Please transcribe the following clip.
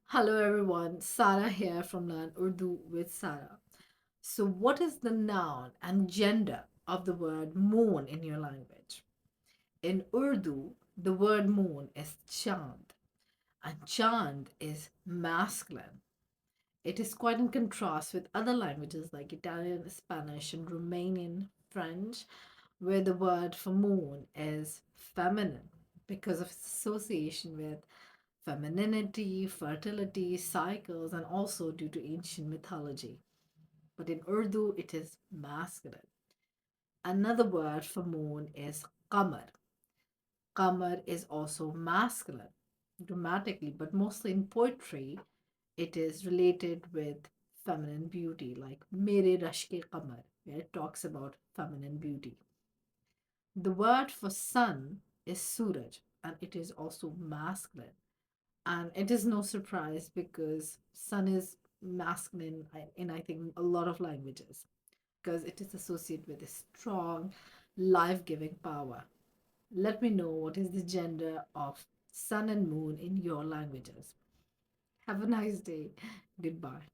Hello everyone, Sarah here from Learn Urdu with Sarah. So, what is the noun and gender of the word moon in your language? In Urdu, the word moon is chand, and chand is masculine. It is quite in contrast with other languages like Italian, Spanish, and Romanian, French, where the word for moon is feminine because of its association with femininity, fertility, cycles, and also due to ancient mythology. But in Urdu, it is masculine. Another word for moon is qamar. Qamar is also masculine grammatically, but mostly in poetry, it is related with feminine beauty, like Mere Rashke Qamar, where it talks about feminine beauty. The word for sun is Suraj, and it is also masculine. And it is no surprise because sun is masculine in I think a lot of languages because it is associated with a strong life-giving power. Let me know what is the gender of sun and moon in your languages. Have a nice day. Goodbye.